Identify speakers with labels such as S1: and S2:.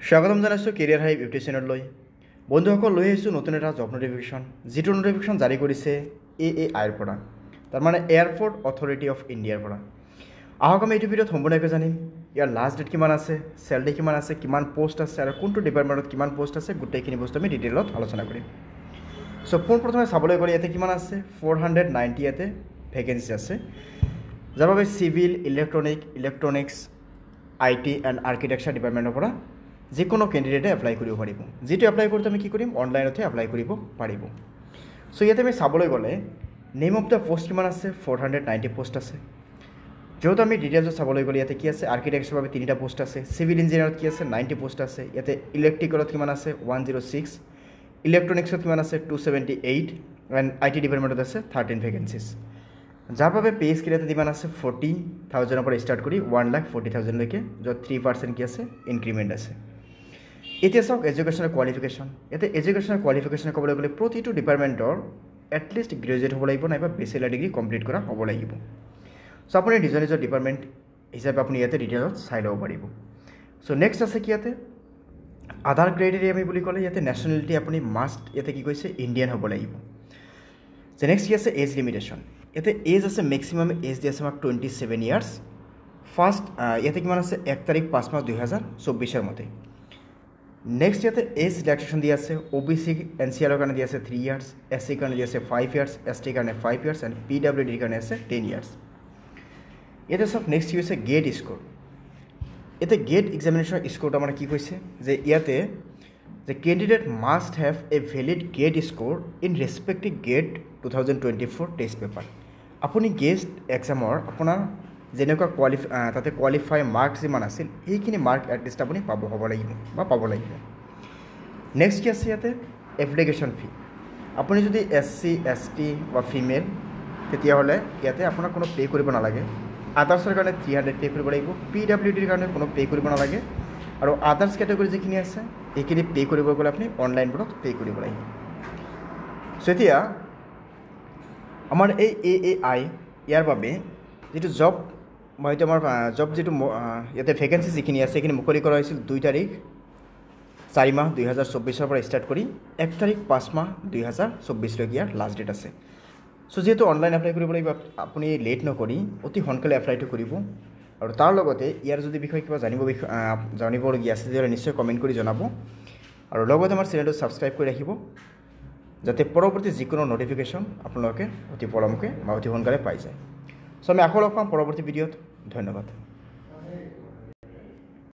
S1: স্বাগতম জানাইছোঁ career hive YouTube চেনেললৈ। বন্ধুসকল, লৈ আহিছোঁ নতুন এটা জব নটিফিকেশ্যন, যিটো নটিফিকেশ্যন জাৰি কৰিছে AAIৰ পৰা, তাৰমানে এয়াৰপৰ্ট অথৰিটি অফ ইণ্ডিয়াৰ পৰা। আহক আমি এইটো ভিডিঅ'ত সম্পূৰ্ণকৈ জানিম ইয়াৰ লাষ্ট ডেট কিমান আছে, চেলাৰী কিমান আছে, কিমান পোষ্ট আছে আৰু কোনটো ডিপাৰ্টমেণ্টত কিমান পোষ্ট আছে, গোটেইখিনি বস্তু আমি ডিটেইলত আলোচনা কৰিম। চ' পোনপ্ৰথমে চাবলৈ গ'লে ইয়াতে কিমান আছে, 490 ইয়াতে ভেকেঞ্চি আছে, যাৰ বাবে civil, electronics, IT and architecture ডিপাৰ্টমেণ্টৰ পৰা যিকোনো কেণ্ডিডেটে এপ্লাই কৰিব পাৰিব। যিটো এপ্লাই কৰোঁতে আমি কি কৰিম, অনলাইনতে এপ্লাই কৰিব পাৰিব। চ' ইয়াতে আমি চাবলৈ গ'লে নেম অফ দ্য পষ্ট কিমান আছে, 490 পোষ্ট আছে। য'ত আমি ডিটেইলছত চাবলৈ গ'লে ইয়াতে কি আছে, আৰ্কিটেকচাৰৰ বাবে 3টা পোষ্ট আছে, চিভিল ইঞ্জিনিয়াৰত কি আছে 90 পোষ্ট আছে, ইয়াতে ইলেক্ট্ৰিকেলত কিমান আছে 106, ইলেক্ট্ৰনিক্সত কিমান আছে 278 এণ্ড IT ডিপাৰ্টমেণ্টত আছে 13 ভেকেঞ্চিছ। যাৰ বাবে পে স্কেল ইয়াতে কিমান আছে 40,000ৰ পৰা ষ্টাৰ্ট কৰি 1,40,000লৈকে, য'ত 3% কি আছে ইনক্ৰিমেণ্ট আছে। এতিয়া চাওক এডুকেশ্যনেল কোৱালিফিকেশ্যন। ইয়াতে এডুকেশ্যনেল কোৱালিফিকেশ্যন ক'বলৈ গ'লে প্ৰতিটো ডিপাৰ্টমেণ্টৰ এটলিষ্ট গ্ৰেজুৱেট হ'ব লাগিব, নাইবা বেচেলাৰ ডিগ্ৰী কমপ্লিট কৰা হ'ব লাগিব। চ' আপুনি নিজৰ নিজৰ ডিপাৰ্টমেণ্ট হিচাপে আপুনি ইয়াতে ডিটেইলত চাই ল'ব পাৰিব। চ' নেক্সট আছে কি ইয়াতে আধাৰ ক্ৰাইটেৰিয়া আমি বুলি ক'লে ইয়াতে নেশ্যনেলিটি আপুনি মাষ্ট ইয়াতে কি কৈছে ইণ্ডিয়ান হ'ব লাগিব। যে নেক্সট কি আছে এজ লিমিটেশ্যন। ইয়াতে এজ আছে মেক্সিমাম এজ দি আছে আমাক 27 ইয়াৰ্ছ। ফাৰ্ষ্ট ইয়াতে কিমান আছে 1 তাৰিখ 5 মাহ 2024 মতে। নেক্সট ইয়াতে এজ ৰিলেক্সেশ্যন দি আছে OBC NCR কাৰণে দি আছে 3 ইয়াৰ্ছ, SC কাৰণে দি আছে 5 ইয়াৰ্ছ, ST কাৰণে 5 ইয়াৰ্ছ এণ্ড PWD কাৰণে আছে 10 ইয়াৰ্ছ। ইয়াতে চাওক নেক্সট কি হৈছে গেট স্ক'ৰ। ইয়াতে গেট এক্সামিনেশ্যনৰ স্ক'ৰটো আমাৰ কি কৈছে যে ইয়াতে যে candidate must have a valid GATE score in respective GATE 2024 test paper. আপুনি গেট এক্সামৰ আপোনাৰ যেনেকুৱা তাতে কোৱালিফাই মাৰ্কছ যিমান আছিল সেইখিনি মাৰ্ক এটলিষ্ট আপুনি হ'ব লাগিব বা পাব লাগিব। নেক্সট কি আছে ইয়াতে এপ্লিকেশ্যন ফি। আপুনি যদি SC ST বা ফিমেল তেতিয়াহ'লে ইয়াতে আপোনাৰ কোনো পে' কৰিব নালাগে। আদাৰ্ছৰ কাৰণে 300 পে' কৰিব লাগিব, PWDৰ কাৰণে কোনো পে' কৰিব নালাগে, আৰু আদাৰ্ছ কেটেগৰী যিখিনি আছে এইখিনি পে' কৰিব গ'লে আপুনি অনলাইনবোৰত পে' কৰিব লাগিব। চ' এতিয়া আমাৰ এই AAI ইয়াৰ বাবে যিটো জব এইটো আমাৰ জব যিটো ইয়াতে ভেকেঞ্চি যিখিনি আছে সেইখিনি মুকলি কৰা হৈছিল 2 তাৰিখ 4 মাহ 2024 পৰা ষ্টাৰ্ট কৰি 1 তাৰিখ 5 মাহ 2024লৈকে ইয়াৰ লাষ্ট ডেট আছে। চ' যিহেতু অনলাইন এপ্লাই কৰিব লাগিব, আপুনি লেট নকৰি অতি সোনকালে এপ্লাইটো কৰিব। আৰু তাৰ লগতে ইয়াৰ যদি বিষয়ে কিবা জানিবলগীয়া আছে তেতিয়াহ'লে নিশ্চয় কমেণ্ট কৰি জনাব, আৰু লগতে আমাৰ চেনেলটো ছাবস্ক্ৰাইব কৰি ৰাখিব, যাতে পৰৱৰ্তী যিকোনো নটিফিকেশ্যন আপোনালোকে অতি পলমকৈ বা অতি সোনকালে পাই যায়। চ' আমি আকৌ লগ পাম পৰৱৰ্তী ভিডিঅ'ত। ধন্যবাদ।